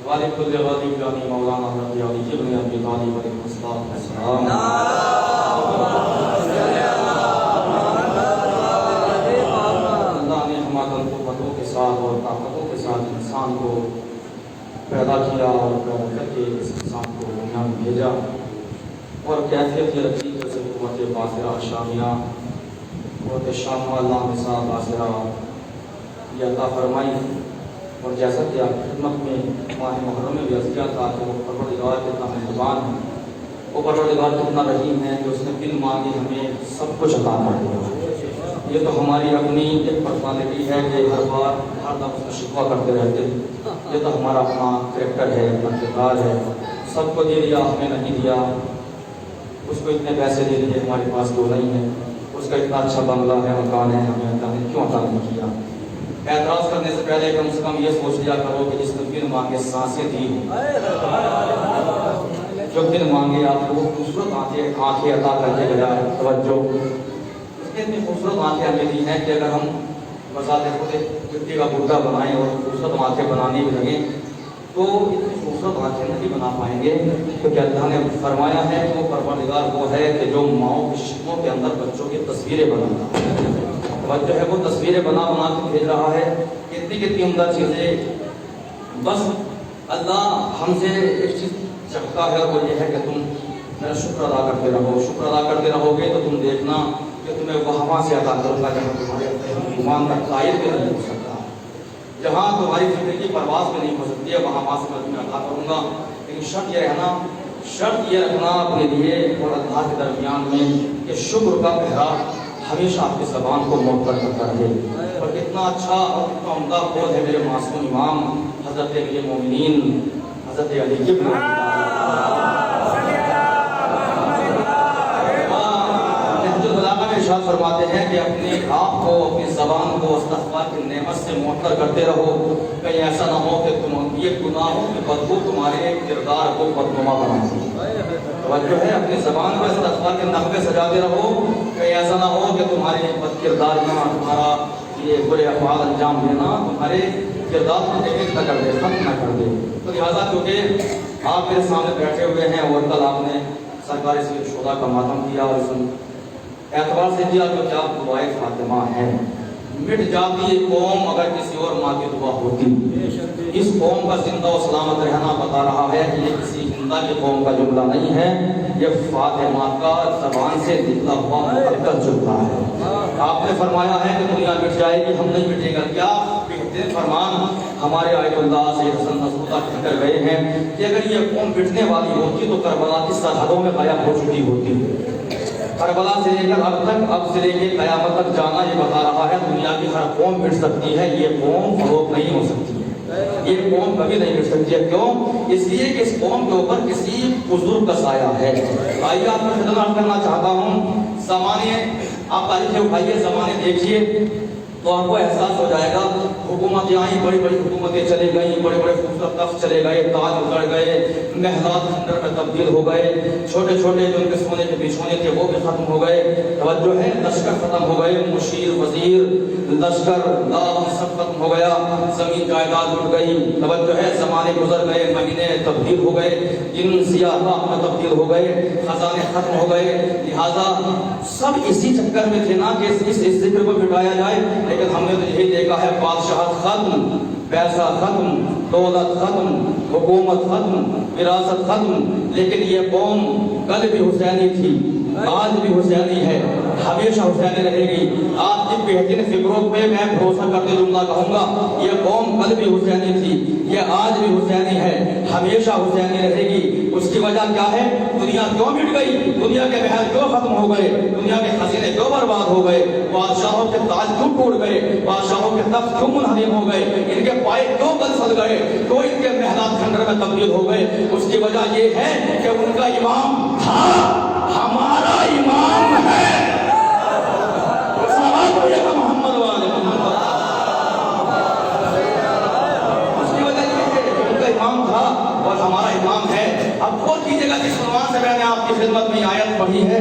والد کل غالب جانی مولانا حضرت علی ابن ابی طالب علیہ السلام اللہ نے ہمارے قوتوں کے ساتھ اور طاقتوں کے ساتھ انسان کو پیدا کیا اور پیدا کر کے اس انسان کو دنیا میں بھیجا اور کیفیت یہ رکھی جیسے قوت باصرہ شامیہ قوت شامہ لامسہ باصرہ یہ عطا فرمائی. اور جیسا کہ آپ کی خدمت میں ماہ محرم میں بھی عرض کیا تھا کہ وہ پروردگار کتنا مہربان ہے، وہ پروردگار کتنا رحیم ہے کہ اس نے بن مانگے ہمیں سب کچھ عطا کر دیا. یہ تو ہماری اپنی ایک پرسنالٹی ہے کہ ہر بار ہر دم اس کا شکوہ کرتے رہتے ہیں. یہ تو ہمارا اپنا کریکٹر ہے، اپنا کردار ہے. سب کو دے دیا، ہمیں نہیں دیا. اس کو اتنے پیسے دے دیے، ہمارے پاس تو نہیں ہے. اس کا اتنا اچھا بنگلہ ہے، مکان ہے، ہمیں اللہ نے کیوں عطا نہیں کیا؟ اعتراض کرنے سے پہلے کم سے کم یہ سوچ لیا کرو کہ جس نے بن مانگے سانسیں دی ہوں، جو بن مانگے آپ کو خوبصورت آنکھیں عطا کر کے گیا. توجہ، اس نے اتنی خوبصورت آنکھیں ہمیں دی ہیں کہ اگر ہم بذات خود مٹی کا گڈا بنائیں اور خوبصورت آنکھیں بنانے بھی لگیں تو اتنی خوبصورت آنکھیں نہیں بنا پائیں گے، کیونکہ اللہ نے فرمایا ہے کہ وہ پروردگار وہ ہے کہ جو ماؤں کی شکموں کے اندر بچوں کی تصویریں بناتا ہے. جو ہے وہ تصویریں بنا بنا کے بھیج رہا ہے. کتنی عمدہ چیزیں. بس اللہ ہم سے ایک چیز چاہتا ہے، وہ یہ ہے کہ تم میرا شکر ادا کرتے رہو. شکر ادا کرتے رہو گے تو تم دیکھنا کہ تمہیں وہاں سے عطا کروں گا جہاں تمہارے ایمان کا قائل بھی نہیں ہو سکتا، جہاں تمہاری فکر کی پرواز بھی نہیں ہو سکتی ہے، وہاں سے میں تمہیں عطا کروں گا. لیکن شرط یہ رکھنا اپنے لیے اور اللہ کے درمیان میں کہ شکر کا پہرا ہمیشہ آپ کی زبان کو معطر کرتا رہے. اور کتنا اچھا اور کتنا عمدہ قول ہے میرے معصوم امام حضرت امیر المومنین حضرت علی ابن ابی طالب. نہج البلاغہ میں ارشاد فرماتے ہیں کہ اپنے آپ کو، اپنی زبان کو استغفار کی نعمت سے معطر کرتے رہو، کہیں ایسا نہ ہو کہ تم یہ گناہوں کی بدبو تمہارے کردار کو بدنما بنا دے. توجہ ہے، اپنی زبان کو استغفار کے نغمے سجاتے رہو، کہیں ایسا نہ ہو کہ تمہارے بد کرداریاں، تمہارا یہ برے افعال انجام دینا تمہارے کردار کو ڈیمیج نہ کر دے، ختم نہ کر دے. تو لہٰذا کیونکہ آپ میرے سامنے بیٹھے ہوئے ہیں اور کل آپ نے سرکاری سید شہداء کا ماتم کیا اور اس اعتبار سے کیا کہ آپ دعائے فاطمہ ہیں. مٹ جاتی ہے قوم اگر کسی اور ماں کی دعا ہوتی. اس قوم کا زندہ و سلامت رہنا بتا رہا ہے کہ یہ کسی ہندہ کی قوم کا جملہ نہیں ہے، یہ فاطمہ کا زبان سے نکلا ہوا مقدس جملہ ہے. آپ نے فرمایا ہے کہ دنیا مٹ جائے گی، ہم نہیں مٹے گا. کیا بہترین فرمان ہمارے آیت اللہ سید حسن نصراللہ کہہ کر گئے ہیں کہ اگر یہ قوم مٹنے والی ہوتی تو کربلا کی سرحدوں میں غائب ہو چکی ہوتی. کربلا سے لے کر اب تک، اب سے لے کے قیامت تک جانا یہ بتا رہا ہے دنیا کی ہر قوم مٹ سکتی ہے، یہ قوم فروغ نہیں ہو سکتی ہے، یہ قوم کبھی نہیں مٹ سکتی ہے. کیوں؟ اس لیے کہ اس قوم کے اوپر کسی بزرگ کا سایہ ہے. آئیے آپ کو خدمت کرنا چاہتا ہوں، زمانے آپ تاریخیں اٹھائیے، زمانے دیکھیے تو آپ کو احساس ہو جائے گا. حکومتیں آئیں، بڑی بڑی حکومتیں چلے گئیں، بڑے بڑے خوبصورت تخت چلے گئے، تاج اجڑ گئے، محلات کھنڈر میں تبدیل ہو گئے، چھوٹے چھوٹے جو ان کے سونے کے بچھونے تھے وہ بھی ختم ہو گئے. توجہ ہے، لشکر ختم ہو گئے، مشیر وزیر لشکر دام سب ختم ہو گیا، زمین جائیداد لٹ گئی. توجہ ہے، زمانے گزر گئے، مہینے تبدیل ہو گئے، دن سیاہ میں تبدیل ہو گئے، خزانے ختم ہو گئے. لہذا سب اسی چکر میں تھے نا کہ اس ذکر کو مٹایا جائے. لیکن ہم نے تو یہی دیکھا ہے، بادشاہت ختم، پیسہ ختم، دولت ختم، حکومت ختم، وراثت ختم. لیکن یہ قوم کل بھی حسینی تھی، آج بھی حسینی ہے، ہمیشہ حسینی رہے گی. آج کی بہترین فکروں پہ میں بھروسہ کرتے جملہ کہوں گا، یہ قوم کل بھی حسینی تھی، یہ آج بھی حسینی ہے، ہمیشہ حسینی رہے گی. اس کی وجہ کیا ہے؟ دنیا کیوں مٹ گئی؟ دنیا کے محل کیوں ختم ہو گئے؟ دنیا کے خزینے کیوں برباد ہو گئے؟ بادشاہوں کے تاج کیوں ٹوٹ گئے؟ بادشاہوں کے تخت کیوں منہدم ہو گئے؟ ان کے پائے کیوں گل گئے؟ کیوں ان کے محلات کھنڈر میں تبدیل ہو گئے؟ اس کی وجہ یہ ہے کہ ان کا امام تھا، ہمارا امام ہے. محمد والے محمد. اس کی وجہ یہ ہے کہ ان کا امام تھا اور ہمارا امام ہے. اب وہ چیزیں جس عنوان سے میں نے آپ کی خدمت میں آیت پڑھی ہے،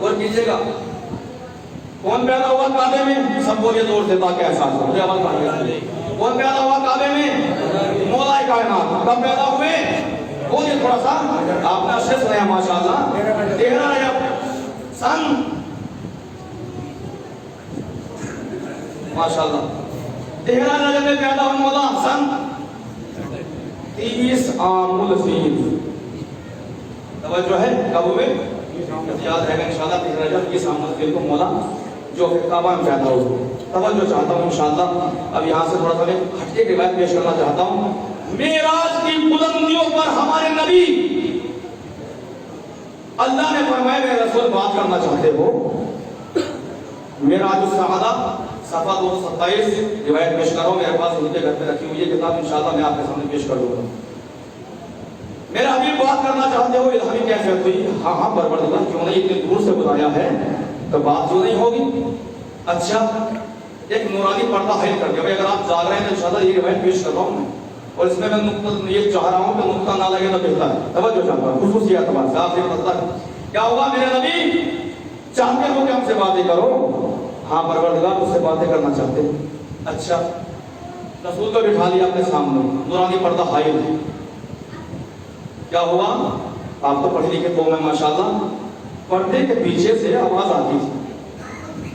غور کیجیے گا کون پیدا ہوا کعبے میں؟ سب بولیے زور سے تاکہ احساس ہو مجھے آواز پڑھیے کون پیدا ہوا کعبے میں؟ مولا کائنات کب پیدا ہوئے؟ بولیے تھوڑا سا آپ نے اچھے سنا ہے ماشاءاللہ 13 رجب سن ماشاءاللہ 13 رجب میں پیدا ہوئے مولا سن 30 عام الفیل توجہ ہے کب ہوئے یاد رہے گا انشاءاللہ 13 رجب 30 عام الفیل کو مولا جو کعبہ میں پیدا ہوئے توجہ چاہتا ہوں انشاءاللہ اب یہاں سے تھوڑا سا میں ہٹ کے روایت پیش کرنا چاہتا ہوں معراج کی بلندیوں پر ہمارے نبی اللہ نے فرمایا میرے رسول بات کرنا چاہتے ہو معراج السعادہ صفحہ 227 روایت پیش کرو میرے پاس ان کے گھر پہ رکھی ہوئی ہے کتاب انشاءاللہ میں آپ کے سامنے پیش کر دوں گا میرا حبیب بات کرنا چاہتے ہو الہامی کیفیت ہوئی ہاں ہاں پروردگار کیوں نہیں اتنی دور سے بلایا ہے تو بات جو نہیں ہوگی اچھا ایک نورانی پردہ حائل کر دیا اگر آپ جاگ رہے ہیں تو انشاءاللہ یہ روایت پیش کر رہا ہوں اور اس میں نقطہ یہ چاہ رہا ہوں کہ نقطہ نہ لگے تو بہتر ہے توجہ چاہتا ہوں خصوصی اعتبار سے آپ سے مطلب کیا ہوگا میرے نبی چاہتے ہو کہ ہم سے باتیں کرو ہاں پروردگار اس سے باتیں کرنا چاہتے ہیں اچھا رسول کو بٹھا لیا اپنے سامنے نورانی پردہ حائل کیا ہوا آپ تو پڑھے لکھے قوم ہیں ماشاءاللہ پردے کے پیچھے سے آواز آتی تھی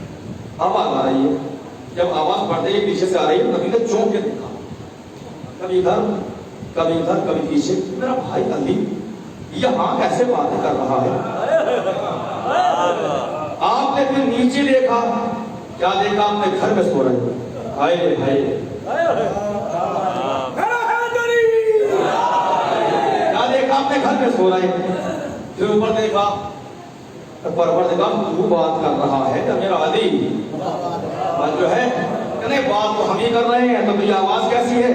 آواز آ رہی ہے جب آواز پردے کے پیچھے سے آ رہی ہے نبی نے چونک کے دیکھا کبھی ادھر کبھی ادھر کبھی پیچھے میرا بھائی علی یہاں کیسے باتیں کر رہا ہے آپ نے پھر نیچے دیکھا کیا دیکھا آپ نے گھر میں سو رہے ہائے ہائے کیا دیکھا آپ نے گھر میں سو رہے پھر اوپر دیکھا پروردگار تو بات کر رہا ہے کہ میرا علی بات جو ہے کہ نہیں بات تو ہم ہی کر رہے ہیں تو یہ آواز کیسی ہے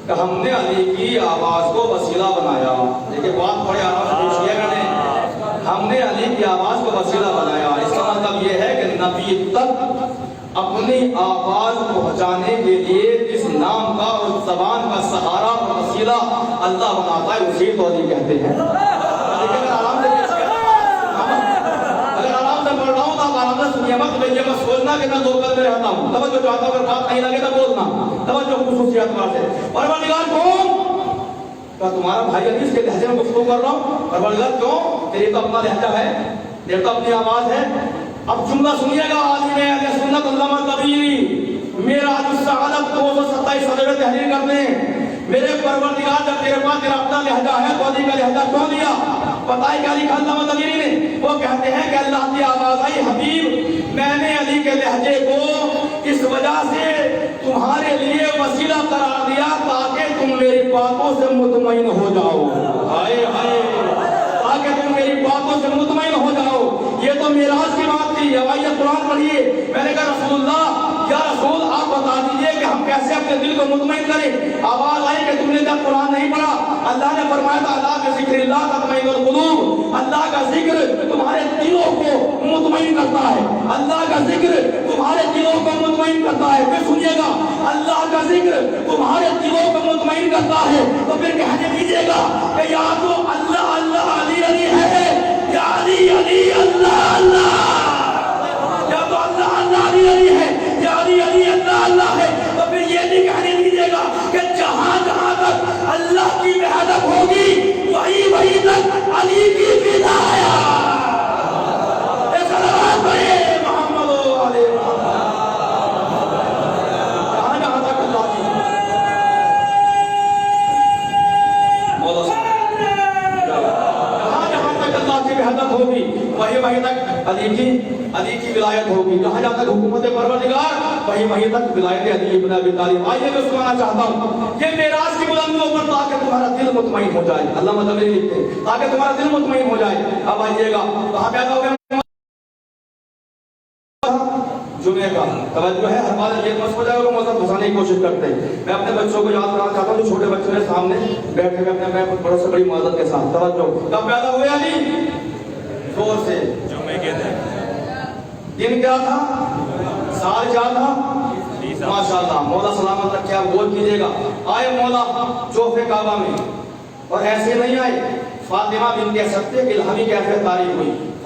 کہ ہم نے علی کی آواز کو وسیلہ بنایا دیکھیں بات بڑے آرام سے پیش کیا کرنے ہم نے علی کی آواز کو وسیلہ بنایا اس کا مطلب یہ ہے کہ نبی تک اپنی آواز پہنچانے کے لیے جس نام کا اور زبان کا سہارا اور وسیلہ اللہ بناتا ہے اسی تو علی کہتے ہیں لیکن آرام سے پڑھ رہا ہوں تو آپ آرام سے سنیے مت میں یہ مت سوچنا کہ میں دو قدم میں رہتا ہوں توجہ چاہتا ہوں اگر بات نہیں لگے تو بولنا توجہ خصوصیات بات ہے پروردگار کون کہ تمہارا بھائی علی اس کے لہجے میں گفتگو کر رہا ہوں پروردگار کیوں تیری تو اپنا لہجہ ہے تیری تو اپنی آواز ہے اب جملہ سنیے گا عالم اہل سنت علامہ طبری معراج السعادت 227 صدر تحریر کرتے ہیں میرے پروردگار جب تیرے پاس تیرا اپنا لہجہ ہے تو علی کا لہجہ کیوں دیا پتہ ہے کیا لکھا علامہ طبری نے وہ کہتے ہیں کہ اللہ کی آواز آئی حبیب میں نے علی کے لہجے کو اس وجہ سے تمہارے لیے وسیلہ قرار دیا تاکہ تم میری باتوں سے مطمئن ہو جاؤ ہائے ہائے تاکہ تم میری باتوں سے مطمئن ہو جاؤ یہ تو معراج کی بات تھی یہ قرآن پڑھیے میں نے کہا رسول اللہ یا رسول آپ بتا دیجئے کہ ہم کیسے اپنے دل کو مطمئن کریں آواز آئی کہ تم نے جب قرآن نہیں پڑھا اللہ نے فرمایا تھا اللہ کے ذکر اللہ تطمئن القلوب اللہ کا ذکر تمہارے دلوں کو مطمئن کرتا ہے اللہ کا ذکر تمہارے دلوں کو مطمئن کرتا ہے پھر سنیے گا اللہ کا ذکر تمہارے دلوں کو مطمئن کرتا ہے تو پھر کہنے دیجئے گا کہ یا تو اللہ اللہ علی علی ہے یا علی علی اللہ اللہ یا تو اللہ اللہ علی علی ہے یا علی علی اللہ اللہ ہے تو پھر یہ بھی کہنے دیجئے گا کہ جہاں جہاں تک اللہ کی وحدت ہوگی وہی وہی تک علی کی فدایا صلوات پڑھیں محمد علیہ جہاں جہاں تک اللہ کی جہاں جہاں تک اللہ کی وحدت ہوگی وہی وہی تک علی کی ولایت ہوگی جہاں جہاں تک حکومت پروردگار وہی تک ولایت علی ابن ابی طالب آئیے میں سنانا چاہتا ہوں یہ معراج کی بلندیوں پر تاکہ تمہارا دل مطمئن ہو جائے اللہ مطلب لکھتے ہیں تاکہ تمہارا دل مطمئن ہو جائے اب آئیے گا کہاں پیدا ہو گیا جمعے کا توجہ ہے ہر بات یہ مس ہو جائے گا موضوع پھنسانے کی کوشش کرتے ہیں میں اپنے بچوں کو یاد کرانا چاہتا ہوں جو چھوٹے بچے ہیں سامنے بیٹھے ہوئے اپنے میں بڑوں سے بڑی معذرت کے ساتھ توجہ کب پیدا ہوئے علی زور سے جمعے کے دن کیا تھا سال کیا تھا ماشاءاللہ مولا سلامت رکھے آپ غور کیجئے گا آئے مولا جوف کعبہ میں اور ایسے نہیں آئے فاطمہ بنت اسد الہامی کیفیت تعریف ہوئی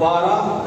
12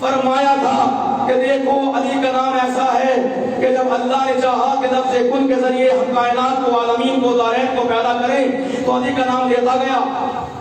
فرمایا تھا کہ دیکھو علی کا نام ایسا ہے کہ جب اللہ نے چاہا کہ لفظ کن کے ذریعے ہم کائنات کو، عالمین کو، دارین کو پیدا کریں تو علی کا نام لیتا گیا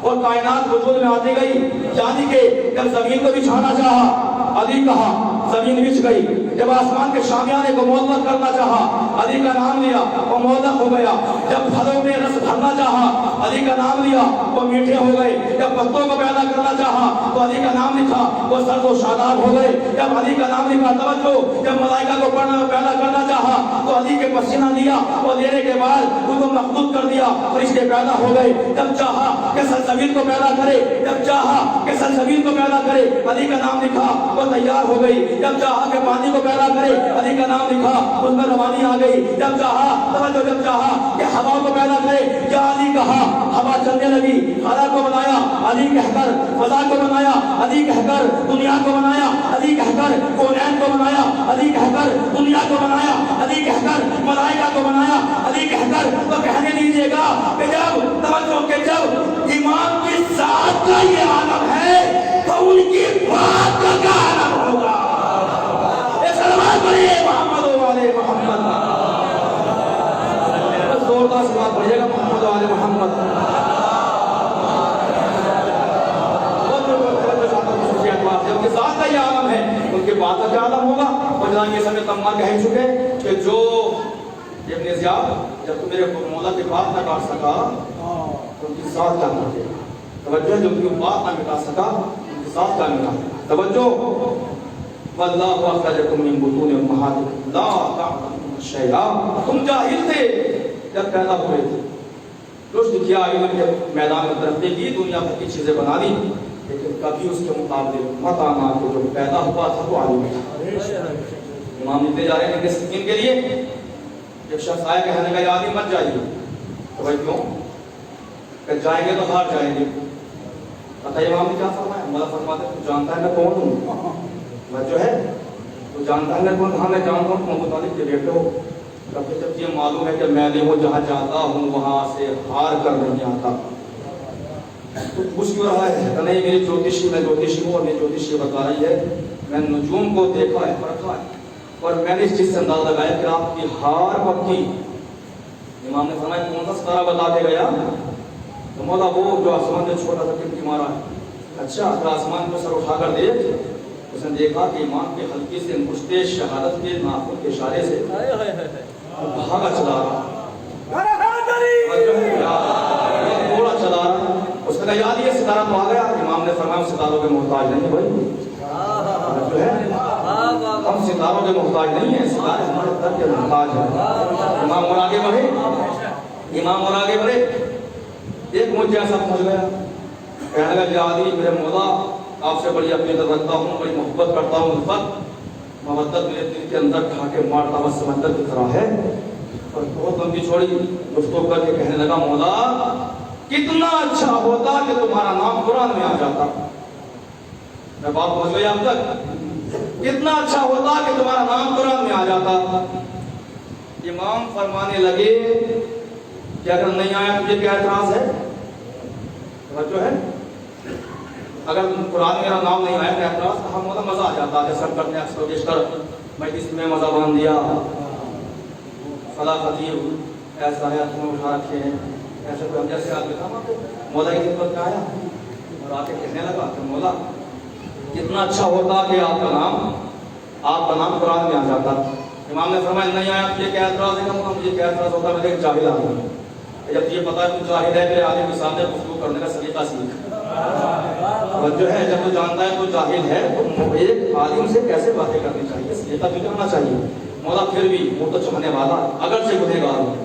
اور کائنات وجود میں آتی گئی. یعنی کہ جب زمین کو بچھانا چاہا علی کہا، زمین بچھ گئی. جب آسمان کے شامیانے کو معلق کرنا چاہا علی کا نام لیا، وہ معلق ہو گیا. جب پھلوں میں رس بھرنا چاہا علی کا نام لیا، وہ میٹھے ہو گئے. جب پتوں کو پیدا کرنا چاہا تو علی کا نام لکھا، وہ سرد و شاداب ہو گئے. جب علی کا نام لکھا، توجہ، جب ملائکہ کو پیدا کرنا چاہا تو علی کے پسینہ لیا، وہ لینے کے بعد ان کو مخلوط کر دیا، فرشتے پیدا ہو گئے. جب چاہا کہ سلسبیل کو پیدا کرے، جب چاہا کہ سلسبیل کو پیدا کرے علی کا نام لکھا، وہ تیار ہو گئی. جب چاہا کہ پانی کو پیدا کرے علی کا نام لکھا، اس میں روانی آ گئی. جب چاہا توجہ، جب چاہا کہ ہوا کو پیدا کرے یا علی کہا، ہوا چلنے لگی. خلا کو بنایا علی کہہ کر، فضا کو بنایا علی کہہ کر، دنیا کو بنایا علی کہہ کر، کونین کو بنایا علی کہہ کر، دنیا کو بنایا علی کہہ کر، ملائکہ کو بنایا علی کہہ کر. تو کہنے دیجیے گا کہ جب توجہ کہ جب امام کی ذات کا یہ عالم ہے تو ان کی بات کا کیا عالم ہوگا؟ سلام علیہ محمد و علیہ محمد. زوردار سلام پڑھیے گا محمد و علیہ محمد. جب کہ ذات کا یہ عالم ہے ان کی بات کا کیا عالم ہوگا؟ اور جناب یہ سب تمام کہہ چکے کہ جو ابن زیاد جب تو میرے مولا کی بات نہ کاٹ سکا تو ان کی ذات کا مٹے گا. توجہ، جو ان کی بات نہ مٹا سکا ان کی ذات کا مٹا. توجہ، واللہ اخرجکم من بطون امہاتکم لا تعلمون شیئا. تم جاہل تھے جب پیدا ہوئے تھے، رشد کیا، علم کے میدان میں ترقی کی، دنیا بھر کی چیزیں بنا لی، لیکن کبھی اس کے مقابلے مت آنا کہ جو پیدا ہوا تھا وہ عالم تھا. امام لکھتے جا رہے ہیں کہ سکین کے لیے ایک شخص آیا کہنے کا یاد ہی مت جائیے. تو بھائی کیوں؟ کہ جائیں گے تو ہار جائیں گے. پتہ امام نے کیا فرمایا؟ مولا فرماتے تو جانتا ہے میں کون ہوں. جو ہے تو جانتا ہے میں کون؟ ہاں میں جانتا ہوں محمد طالب کے بیٹے ہو. جب یہ معلوم ہے کہ میں نے وہ جہاں جاتا ہوں وہاں سے ہار کر نہیں آتا تو پوچھ کیوں رہا ہے؟ نہیں میری جوتشی، میں جوتشی ہوں اور میری جوتشی بتا رہی ہے میں نجوم کو دیکھا ہے، پرکھا ہے اور میں نے اس چیز سے اندازہ لگایا کہ آپ کی ہار پکی. امام نے فرمایا کون سا ستارہ بتا کے گیا؟ تو مولا وہ جو آسمان میں چھوٹا سا ٹمٹی مارا ہے. اچھا، اگر آسمان کو سر اٹھا کر دیکھ. اس نے دیکھا کہ امام کی ہلکی سے انگشتے شہادت کے ناخن کے اشارے سے بھاگا چلا رہا، تھوڑا چلا رہا. اس نے کہا یاد یہ ستارہ تو آ گیا. امام نے فرمایا ستاروں کے محتاج نہیں بھائی، جو ہے ہم ستاروں کے محتاج نہیں ہیں، ستارے ہمارے در کے محتاج ہیں. امام اور آگے بڑھے، امام اور آگے بڑھے. ایک مجھے ایسا پہنچ گیا، کہنے لگا جادی میرے مولا آپ سے بڑی عقیدت رکھتا ہوں، بڑی محبت کرتا ہوں. الفت محبت میرے دل کے اندر ٹھا کے مارتا ہوا سمندر کی طرح ہے. اور بہت لمبی چھوڑی گفتگو کر کے کہنے لگا مولا کتنا اچھا ہوتا کہ تمہارا نام قرآن میں آ جاتا. میں بات پہنچ گئی اب تک، کتنا اچھا ہوتا کہ تمہارا نام قرآن میں آ جاتا. امام فرمانے لگے کہ اگر نہیں آیا تجھے کیا اعتراض ہے؟ توجہ ہے، اگر قرآن میرا نام نہیں آیا تو اعتراض تھا. مولا مزہ آ جاتا ہے سب کرنے اکثر و بیشتر میں اس میں مزہ باندھ دیا، فلاں خطیب ایسا ہے تمہیں اٹھا رکھے ہیں ایسے کوئی ہم جیسے آدمی تھا. مولا کی خدمت میں آیا اور آ کے کہنے لگا کہ مولا کتنا اچھا ہوتا کہ آپ کا نام قرآن میں آ جاتا. امام نے فرمایا نہیں آیا تجھے کیا اعتراض ہے؟ مجھے کیا اعتراض ہوتا؟ میں ایک جاہل آدمی ہوں. جب تجھے پتا ہے تو جاہل ہے، میرے عالم کے سامنے گفتگو کرنے کا سلیقہ سیکھ. جو ہے جب تو جانتا ہے تو جاہل ہے تو ایک عالم سے کیسے باتیں کرنی چاہیے، سلیقہ بھی کرنا چاہیے. مولا پھر بھی وہ تو چاہنے والا، اگرچہ گنہگار ہوں،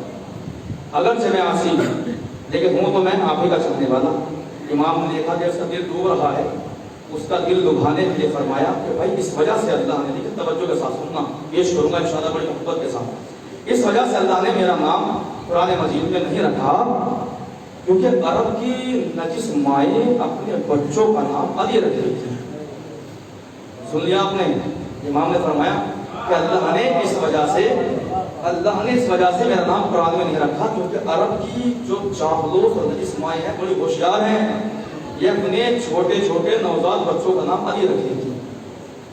اگرچہ میں عاصی ہوں، لیکن ہوں تو میں آپ ہی کا چاہنے والا. امام نے دیکھا کہ اس کا دل ڈوب رہا ہے، اس کا دل لبھانے کے لیے فرمایا کہ بھائی اس وجہ سے اللہ نے، لیکن توجہ کے ساتھ سننا، پیش کروں گا انشاءاللہ بڑی محبت کے ساتھ. اس وجہ سے اللہ نے میرا نام قرآن مجید میں نہیں رکھا کیونکہ عرب کی نجس مائیں اپنے بچوں کا نام علی رکھ رہی تھی. سن لیا آپ نے؟ امام نے فرمایا کہ اللہ نے اس وجہ سے میرا نام قرآن میں نہیں رکھا کیونکہ عرب کی جو چاپلوس اور نجس مائیں ہیں بڑی ہوشیار ہیں، یہ اپنے چھوٹے چھوٹے نوزاد بچوں کا نام علی رکھ رہی تھی.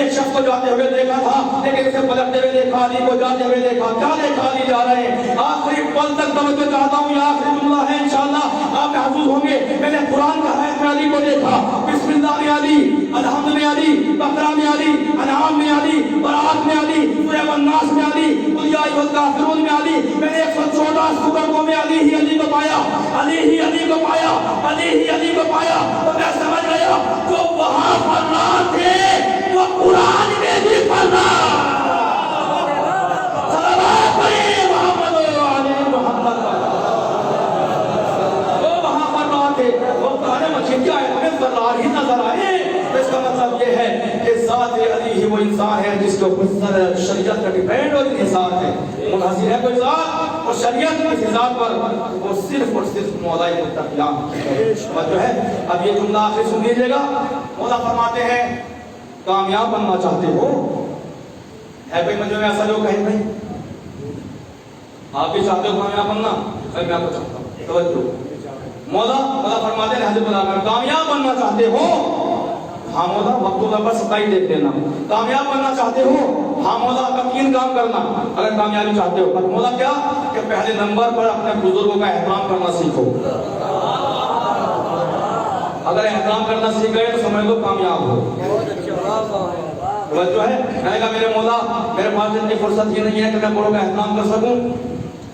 ایک شخص کو جاتے ہوئے دیکھا تھا لیکن اسے پلٹتے ہوئے دیکھا, علی کو جاتے ہوئے دیکھا. کیا دیکھا؟ علی جا رہے ہیں. آخری پل تک توجہ چاہتا ہوں, یہ آخری جملہ ہے انشاءاللہ آپ محفوظ ہوں گے. میں نے قرآن کا آیت میں علی کو دیکھا, بسم اللہ میں علی, الحمد میں علی, بقرہ میں علی, انعام میں علی, برات میں علی, سورہ والناس میں علی, قل یا ایھا الکافرون میں علی. میں نے 114 سورتوں میں علی ہی علی کو پایا, علی ہی علی کو پایا, علی ہی علی کو پایا. تو میں سمجھ گیا جو وہاں فرمان تھے وہ قرآن میں بھی فرمان. صلوات پڑھیں محمد و علی محمد. وہ وہاں فرمان تھے, وہ قرآن مجید کی آیت میں فرمان ہی نظر آئے. اس کا مطلب یہ ہے کہ ذات علی ہی وہ انسان ہے جس کے اوپر شریعت کا ڈیپینڈ اور انحصار ہے. منحصر ہے کوئی ذات اور شریعت کی ذات پر, وہ صرف اور صرف مولا متقیان جو ہے. اب یہ جملہ آخر سن لیجیے گا. مولا فرماتے ہیں کامیاب بننا چاہتے ہو, ہے کوئی مجھے میں ایسا جو کہیں بھائی آپ بھی چاہتے ہو کامیاب بننا؟ میں آپ کو چاہتا ہوں توجہ. مولا فرماتے ہیں حضرت اللہ کامیاب بننا چاہتے ہو؟ ہاں مولا. وقت اللہ پر 27 دیکھ دینا. کامیاب بننا چاہتے ہو؟ ہاں مولا. کا 3 کام کرنا اگر کامیابی چاہتے ہو. مولا کیا کہ پہلے نمبر پر اپنے بزرگوں کا احترام کرنا سیکھو. اگر احترام کرنا سیکھ گئے تو سمجھ لو کامیاب ہو. جو ہے میں نے کہا میرے مولا میرے پاس اتنی فرصت یہ نہیں ہے کہ میں بڑوں کا احترام کر سکوں.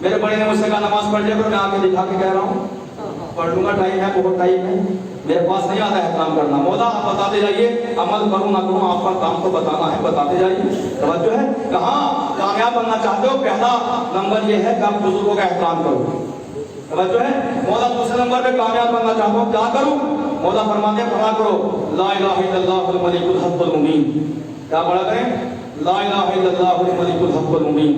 میرے بڑے نے مجھ سے کہا نماز پڑھ لیا کرو, میں آ کے دکھا کے کہہ رہا ہوں پڑھ لوں گا, ٹائم ہے, بہت ٹائم ہے, میرے پاس نہیں آتا احترام کرنا. مولا آپ بتاتے جائیے, عمل کروں نہ کروں آپ کا کام تو بتانا ہے, بتاتے جائیے. توجہ ہے. کہاں کامیاب بننا چاہتے ہو پہلا نمبر یہ ہے کہ آپ بزرگوں کا احترام کرو. توجہ ہے. مولا دوسرے نمبر پہ کامیاب بننا چاہتا ہوں کیا کروں؟ مولا فرماتے ہیں پڑھا کرو لا الہ الا اللہ الملک الحق المبین. کیا پڑھا کریں؟ لا الہ الا اللہ الملک الحق المبین,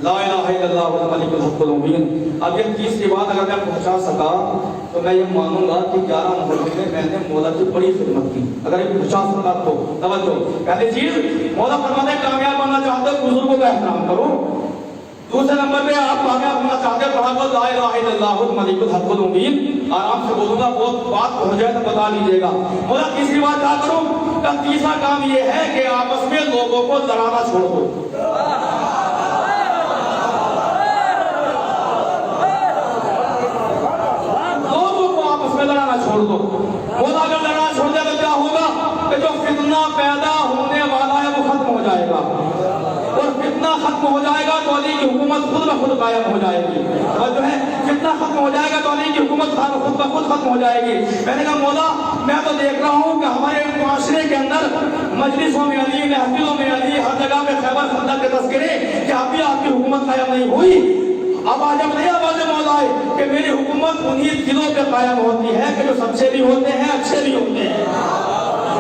لا الہ الا اللہ الملک الحق المبین. اب یہ تیسری بات اگر میں پہنچا سکا تو میں یہ مانوں گا کہ 11 محرم میں میں نے مولا کی بڑی خدمت کی. اگر یہ پہنچا سکا تو توجہ. پہلی چیز مولا فرماتے ہیں کامیاب بننا چاہتے ہو بزرگوں کا احترام کرو. دوسرے نمبر پہ آپ کامیاب ہونا چاہتے ہیں پڑھا کرو لا الہ الا اللہ الملک الحق المبین. آرام سے بولوں گا, بہت بات پہنچ جائے تو بتا لیجیے گا. مولا تیسری بات کیا کروں؟ کا تیسرا کام یہ ہے کہ آپس میں لوگوں کو لڑانا چھوڑ دو. لوگوں کو آپس میں لڑانا چھوڑ دو. مولا اگر لڑانا چھوڑ دیا تو کیا ہوگا کہ جو فتنہ پیدا ہونے والا ہے وہ ختم ہو جائے گا, اور فتنہ ختم ہو جائے گا تو علی کی حکومت خود بخود قائم ہو جائے گی. اور جو ہے فتنہ ختم ہو جائے گا تو علی کی حکومت خود بخود ختم ہو جائے گی. میں نے کہا مولا میں تو دیکھ رہا ہوں کہ ہمارے معاشرے کے اندر مجلسوں میں علی, محفلوں میں علی, ہر جگہ میں خیبر خندق کے تذکرے, کہ ابھی آپ کی حکومت قائم نہیں ہوئی. اب آج نہیں آواز مولا ہے کہ میری حکومت انہی دلوں پہ قائم ہوتی ہے کہ جو سچے بھی ہوتے ہیں اچھے بھی ہوتے ہیں,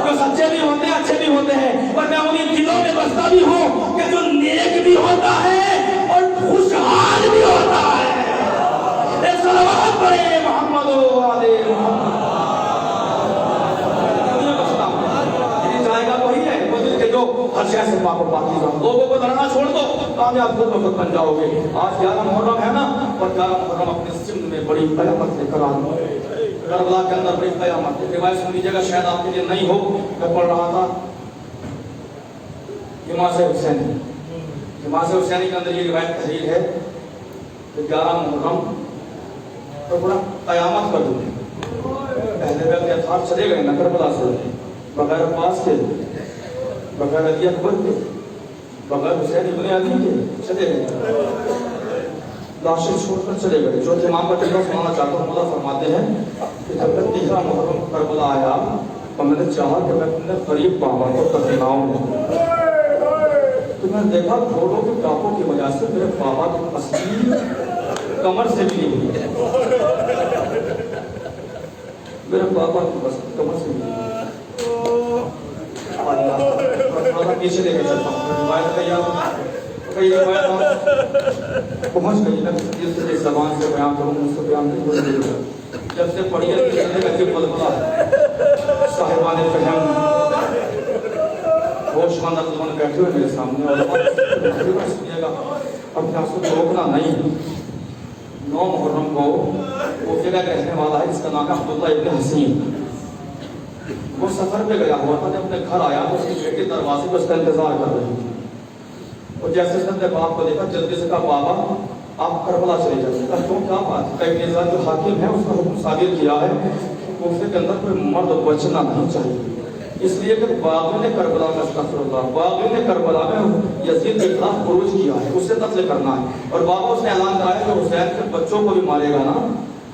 جو سچے بھی ہوتے ہیں اچھے بھی ہوتے ہیں. اور میں انہیں دلوں میں بستا بھی ہوں کہ جو نیک بھی ہوتا ہے اور خوشحال بھی ہوتا ہے. صلوات پڑھیں محمد و علی محمد. جائے گا وہی ہے وہ دل کے جو ہر شے سے پاک و پاکیزہ. لوگوں کو لڑنا چھوڑ دو کامیاب خود بخود بن جاؤ گے. آج 11 محرم ہے نا, اور 11 محرم اپنے سندھ میں بڑی قیامت لے کر آنا. کربلا کے اندر بڑی قیامت. روایت سن لیجیے گا, شاید آپ کے لیے نہیں ہو. میں پڑھ رہا تھا حماس حسینی, حماس حسینی کے اندر یہ روایت تحریر ہے کہ 11 محرم تو بڑا قیامت کر دوں. پہلے پہلے اتھار چلے گئے نا کربلا سے, بغیر عباس کے, بغیر علی اکبر کے, بغیر حسین ابن علی کے چلے گئے, لاشیں چھوڑ کر چلے گئے. جو امام کا جملہ سنانا چاہتا ہوں, مولا فرماتے ہیں کہ جب تک 13 محرم کربلا آیا تو میں نے چاہا کہ میں اپنے قریب بابا کو دفناؤں, تو میں نے دیکھا گھوڑوں کے ٹاپوں کی وجہ سے میرے بابا کی تصویر کمر سے بھی نہیں ہوئی. میرے بابا کی کمر سے بھی نہیں. پیچھے لے کے چلتا ہوں. روایت کا یاد کئی روایت پہنچ گئی. میں اس زبان سے بیان کروں, مجھ سے بیان نہیں ہو رہی. جب سے پڑھی ہے کہ بلبلا صاحبان فہم ہوش مند عقلمند بیٹھے ہوئے میرے سامنے, اور سنیے گا اپنے آپ کو روکنا نہیں. 9 محرم کو وہ جگہ رہنے والا ہے جس کا نام ہے عبداللہ ابن حسین. وہ سفر پہ گیا ہوا تھا، جب اپنے گھر آیا تو اس کی بیٹی دروازے پہ اس کا انتظار کر رہی تھی، اور جیسے اس نے باپ کو دیکھا جلدی سے کہا بابا آپ کربلا چلے جائیں۔ کہا کیوں کیا بات؟ کئی نظام جو حاکم ہے اس کا حکم صادر کیا ہے کہ کوفے کے اندر کوئی مرد بچنا نہیں چاہیے، اس لیے کہ باغی نے کربلا میں استغفر اللہ باغی نے کربلا میں یزید کے خلاف خروج کیا ہے، اسے قتل کرنا ہے، اور بابا اس نے اعلان کرایا کہ حسین کے بچوں کو بھی مارے گا نا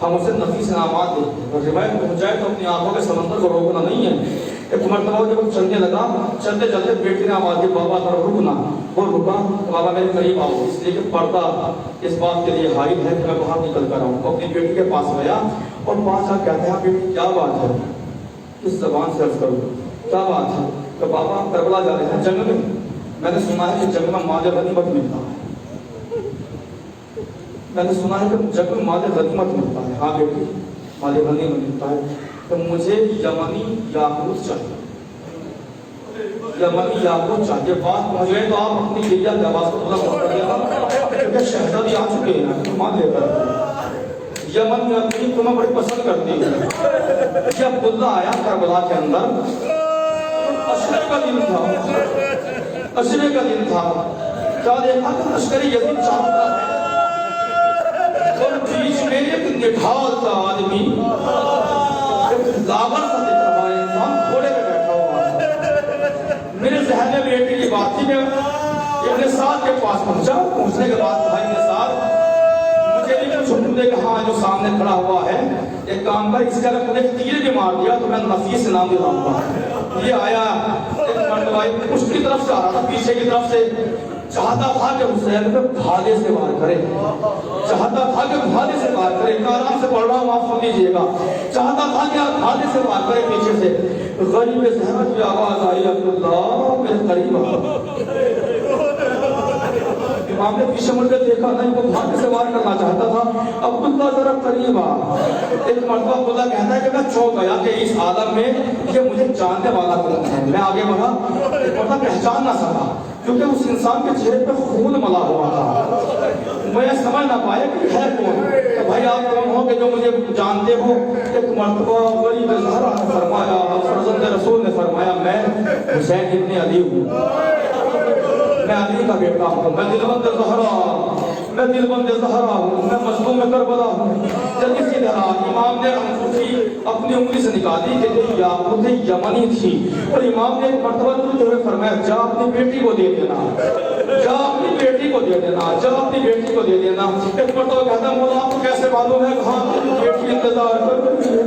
ہم اسے نفیس انعامات دیں گے، اور روایت پہنچ جائے تو اپنی آنکھوں کے سمندر کو روکنا نہیں ہے۔ ایک مرتبہ جب وہ چلنے لگا، چلتے چلتے بیٹی نے آواز دی بابا ذرا رکنا، وہ رکا، بابا میرے قریب آؤ، اس لیے کہ پردہ اس بات کے لیے حائل ہے کہ میں باہر نکل کر آؤں۔ وہ اپنی بیٹی کے پاس گیا اور پاس آ کہتے ہیں بیٹی کیا بات ہے، کس زبان سے عرض کروں کیا بات ہے؟ کہ بابا آپ کربلا جا رہے ہیں جنگ میں نے سنا ہے کہ جنگ میں مال غنیمت ملتا ہے، میں نے سنا ہے کہ جنگ میں مال غنیمت ملتا ہے۔ ہاں بیٹی مال غنیمت ملتا ہے، تو مجھے یمنی یاقوت چاہیے، یمنی یاقوت چاہیے۔ بات پہنچ گئے تو آپ اپنی لیجا کی آواز کو بلند کر دینا کیونکہ شہزادی آ چکے ہیں، مان لے کر یمن میں اپنی تمہیں بڑی پسند کرتی ہے۔ جب عبداللہ آیا کربلا کے اندر، عشرے کا دن تھا، عشرے کا دن تھا، کیا دیکھا کہ لشکری یزید چاہتا ہے اور بیچ میں ایک نڈھال سا آدمی لاغر سا دکھ رہا ہے، انسان گھوڑے پہ بیٹھا ہوا ہے۔ میرے ذہن میں بیٹی کی بات تھی کہ ابن سعد کے پاس پہنچنے کے بعد بھائی ابن سعد مجھے بھی کچھ حکم دے کہ ہاں جو سامنے کھڑا ہوا ہے ایک کام کر، اس کا اگر تم نے تیر بھی مار دیا تو میں نفیس انعام دلاؤں گا۔ یہ آیا ایک مرتبہ اس کی طرف سے آ رہا تھا، پیچھے کی طرف سے، چاہتا تھا کہ حسین پہ بھالے سے وار کرے، چاہتا تھا کہ بھالے سے وار کرے، آرام سے پڑھ رہا ہوں آپ سن لیجیے گا، چاہتا تھا کہ آپ بھالے سے وار کرے پیچھے سے۔ غریب زہرا کی آواز آئی عبداللہ میرے قریب آ۔ امام نے پیچھے مڑ کے دیکھا نہیں، وہ بھالے سے وار کرنا چاہتا تھا، عبداللہ ذرا قریب آ۔ ایک مرتبہ عبداللہ کہتا ہے کہ میں چونک گیا کہ اس عالم میں یہ مجھے جاننے والا کون ہے۔ میں آگے بڑھا، ایک مرتبہ پہچان نہ سکا کیونکہ اس انسان کے چہرے پہ خون ملا ہوا تھا، میں سمجھ نہ پایا کہ ہے کون، کہ بھائی آپ کون ہو کہ جو مجھے جانتے ہو۔ ایک مرتبہ غریب زہرا نے فرمایا، فرزند رسول نے فرمایا میں حسین ابن علی ہوں، میں علی کا بیٹا ہوں، میں دلبند زہرا، میں دلبند زہرا ہوں، میں مظلوم کربلا ہوں۔ جب اسی طرح امام نے انگوٹھی اپنی انگلی سے نکالی کہ جو یاقوت یمنی تھی، اور امام نے ایک مرتبہ دلتے ہوئے فرمایا جا اپنی بیٹی کو دے دینا، جا اپنی بیٹی کو دے دینا، جا اپنی بیٹی کو دے دینا۔ ایک مرتبہ کہتا مولا آپ کو کیسے معلوم ہے؟ کہاں تیری بیٹی انتظار کر رہی ہے،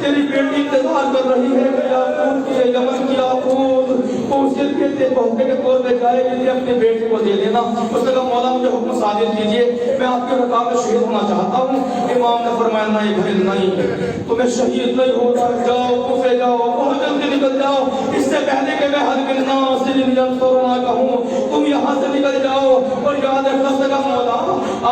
تیری بیٹی انتظار کر رہی ہے کہ یاقوت کی یمن کی یاقوت کو اس کے تحفے کے طور پہ جائے کہ اپنی بیٹی کو دے دینا۔ اس نے کہا مولا مجھے حکم صادر کیجیے، میں آپ کے رکاب میں شہید ہونا چاہتا ہوں۔ امام نے فرمایا نہیں بھائی نہیں، تمہیں شہید نہیں ہونا، جاؤ کوفے جاؤ، بہت جلدی نکل جاؤ، اس سے پہلے کہ میں حد ملنا سجن ینصرنا کہوں، تم یہاں سے نکل جاؤ۔ اور یاد رکھنا سکا مولا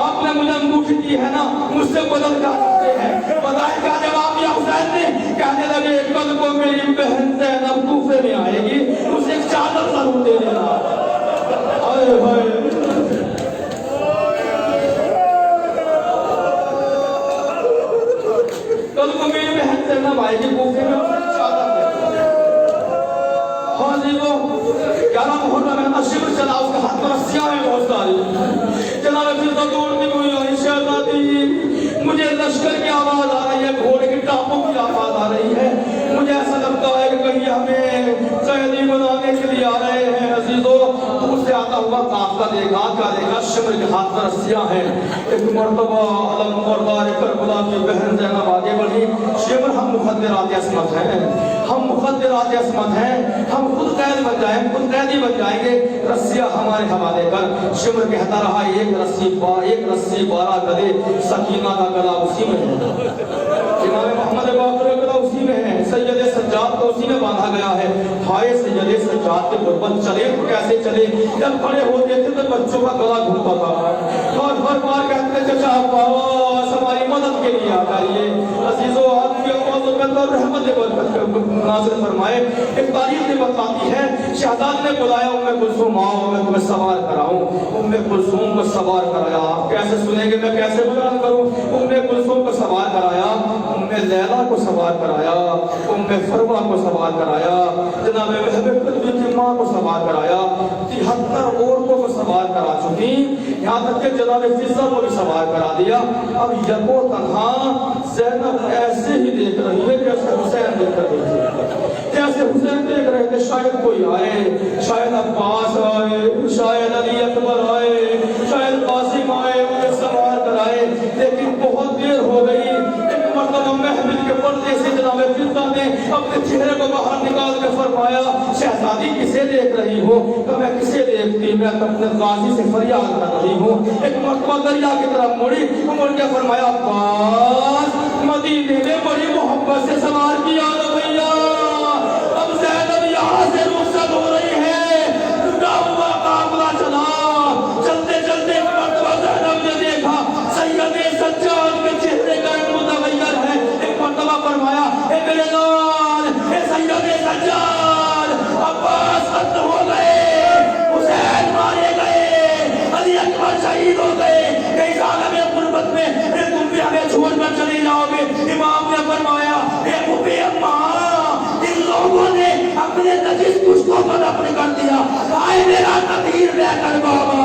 آپ نے مجھے انگوٹھی دی ہے نا، مجھ سے بدل جا سکتے ہیں۔ بتائیں کیا جواب دیا حسین نے؟ کہنے لگے کل کو میری بہن زینب کوفے میں آئے گی، اسے ایک چادر ضرور دے دینا۔ ہائے ہائے کل کو میری بہن زینب آئے گی کوفے میں، اسے ایک چادر دے دینا۔ ہاں جی وہ کیا نام ہوتا میں نے شبر چلا، اس کے ہاتھ پر رسیاں ہیں بہت ساری، جناب فضا توڑنے کو آئی شہزادی، مجھے لشکر کی آواز آ رہی ہے، گھوڑے کی ٹاپوں کی آواز آ رہی ہے، مجھے ایسا لگتا ہے کہ کہیں ہمیں قیدی بنانے کے لیے آ رہے ہیں۔ عزیزو دور سے آتا ہوا قافلہ دیکھا، کیا دیکھا؟ شمر کے ہاتھ پر رسیاں ہیں۔ ایک مرتبہ علم بردار کربلا کی بہن زینب آگے بڑھی، شمر ہم مخدرات عصمت ہیں، ہم مخدرات عصمت ہیں، ہم خود قید بن جائیں، خود قیدی بن جائیں گے، رسیاں ہمارے حوالے کر۔ شمر کہتا رہا ایک رسی 12 گلے، سکینہ کا گلا اسی میں ہے، امام محمد باقر کا گلا اسی میں ہے، سید سجاد کو اسی میں باندھا گیا ہے۔ ہائے سید سجاد کے غربت چلے تو کیسے چلے؟ جب کھڑے ہوتے تھے تو بچوں کا گلا گھٹتا تھا، اور ہر بار کہتے تھے چچا عباس ہماری مدد کے لیے آ جائیے۔ عزیزو آپ کی رحمت ناصر فرمائے، ایک تاریخ نے بتاتی ہے شہزاد نے بلایا ام کلثوم آؤ میں تمہیں سوار کراؤں۔ ام کلثوم کو سوار کرایا، آپ کیسے سنیں گے میں کیسے بیان کروں؟ ام کلثوم کو سوار کرایا، ام لیلا کو سوار کرایا، فروا کو سوار کرایا، جناب وہب قلبی کی ماں کو سوار کرایا، 73 عورتوں کو سوار کرا چکی، یہاں تک کہ جناب فضہ کو بھی سوار کرا دیا۔ اب یکو تنہا زینب ایسے ہی دیکھ رہی ہے جیسے حسین دیکھ رہی ہے، جیسے حسین دیکھ رہے تھے شاید کوئی آئے، شاید عباس آئے، شاید علی اکبر آئے، شاید قاسم آئے، انہیں سوار کرائے، لیکن بہت دیر ہو گئی۔ ایک مرتبہ محفل کے پردے سے جناب فضہ نے اپنے چہرے کو باہر نکال کے فرمایا شہزادی کسے دیکھ رہی ہو؟ کہ میں کسے دیکھتی، میں اپنے غازی سے فریاد کر رہی ہوں۔ ایک مرتبہ دریا کی طرف مڑی، مڑ کے فرمایا عباس مدینے میں بڑی محبت سے سوار کیا نہ بھیا، اب زینب یہاں سے رخصت ہو رہی ہے، ٹوٹا ہوا قافلہ چلا۔ چلتے چلتے ایک مرتبہ زینب نے دیکھا سید سجاد کے چہرے کا ایک متغیر ہے، ایک مرتبہ فرمایا اے میرے لال، اے سید سجاد، عباس ختم ہو گئے، حسین مارے گئے، علی اکبر شہید ہو گئے، کئی عالم غربت میں تم بھی ہمیں چھوڑ کر چلے جاؤ گے۔ امام نے فرمایا اے ابی اماں، ان لوگوں نے اپنے نجس پشتوں پر دفن کر دیا، آئے میرا تطہیر لے کر بابا،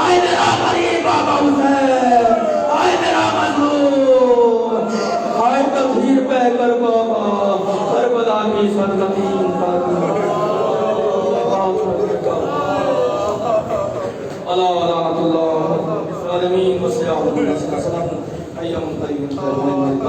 آئے میرا غریب بابا حسین، آئے میرا مظلوم، آئے تطہیر پہ کر بابا، کربلا کی سرزمین پر اللہ ورحمت اللہ العالمین وسلام ایام طیب حسین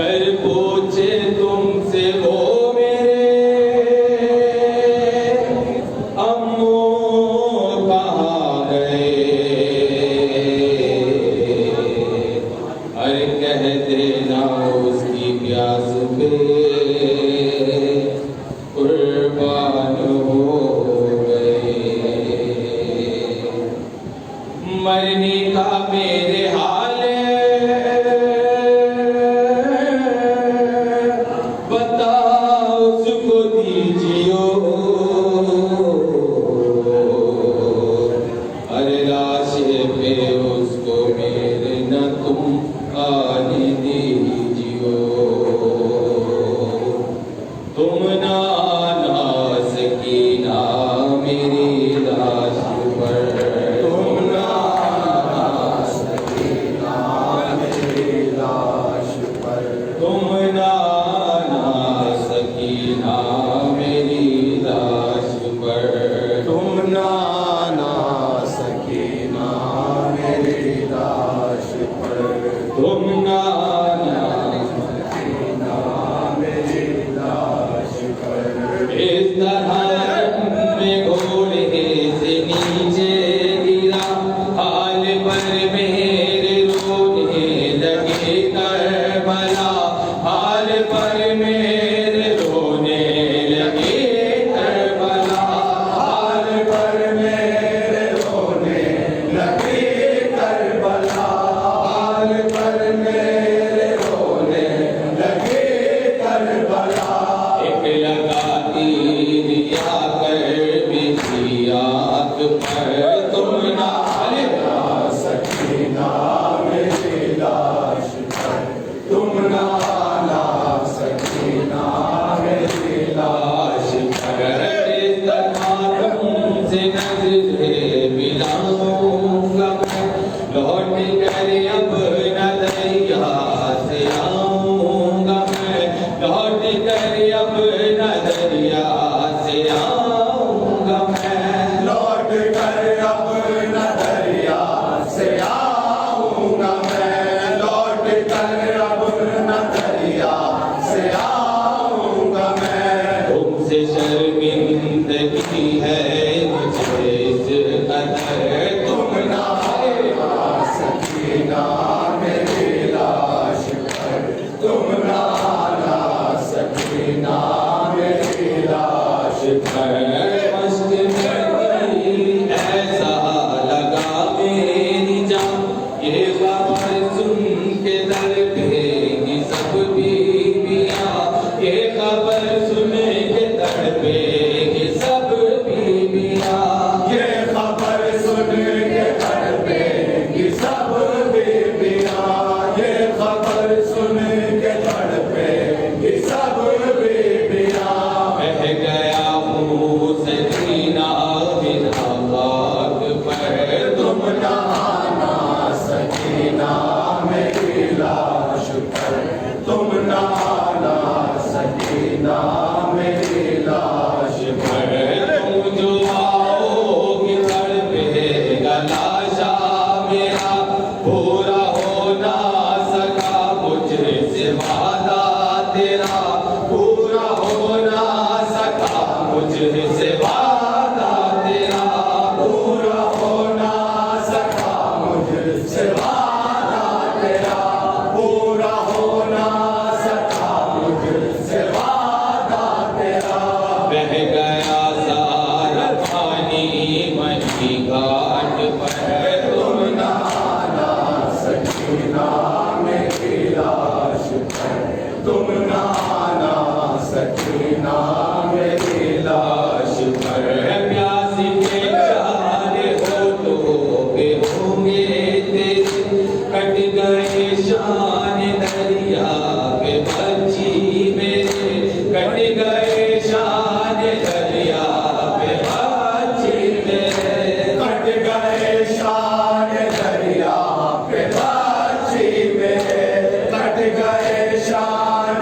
کر پوچھے تم سے وہ میرے امو کہاں گئے، ارے کہہ دینا اس کی پیاس پہ قربان ہو گئے، مرنے کا میرے حال بتا اس کو دیجیو، ارے لاش پہ اس کو میرے نہ تم آنے دیجیو، تم نہ آنا سکینہ میری لاش پر، تم نہ آنا سکینہ میری لاش پر، تم نہ آنا سکینہ میری لاش پر، تم نہ آنا سکینہ میری لاش پر، تم نہ آنا سکینہ میری لاش پر، اس طرح میں گھوڑے سے نیچے گرا، حال پر میرے رونے لگے کربلا، حال پر میرے رونے لگے کربلا، حال پر میرے رونے لگے کربلا، حال پر میرے رونے لگے کربلا، ایک لگا تیر یا کر بجھی آنکھ پر، تم نہ آنا سکینہ میری لاش پر، تم نہ آنا سکینہ میری لاش پر، اس طرح تم سے نظریں ملاؤں گا میں، لوٹ کر اب نہ دریا سے آؤں گا میں، لوٹ کر اب نہ دریا سے آؤں گا میں، لوٹ کر اب نہ دریا سے آؤں گا میں، لوٹ کر اب نہ دریا سے آؤں گا میں، تم سے شرمندگی ہے مجھے اس قدر، تم نہ آنا سکینہ میری لاش پر، تم نہ آنا سکینہ میری لاش پر، مشق کرتی ایسا لگا میری جان، یہ خبر سن کے تڑپے گی سب بیویاں، یہ خبر سن کے تڑپے گی سب بیویاں، یہ خبر سن کے تڑپے گی سب بیویاں، یہ خبر سن کے تڑپے گی سب بیویاں، بہہ گیا ہوں سکینہ بنا خاک پر، تم نہ آنا سکینہ میری لاش پر، تم نہ آنا سکینہ میری لاش پر، تم جو آؤ گی تڑپے گا لاشا میرا، پورا ہو نہ سکا مجھ سے وعدہ تیرا، پورا ہو نہ سکا مجھ سے وعدہ تیرا، پورا ہو نہ سکا مجھ سے وعدہ تیرا، پورا ہو نہ سکا مجھ سے وعدہ تیرا، بہہ گیا سارا پانی مہی گھاٹ پر، تم نہ آنا سکینہ میری لاش پر، تم نہ آنا سکینہ میری لاش پر، پیاس کے چارے ہونٹوں پہ ہوں گے تیرے، کٹ گئے شان دریا کے بچی میرے، کٹ گئے شان دریا کے بچی میرے، کٹ گئے شان دریا کے بچی میرے، کٹ گئے شان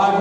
8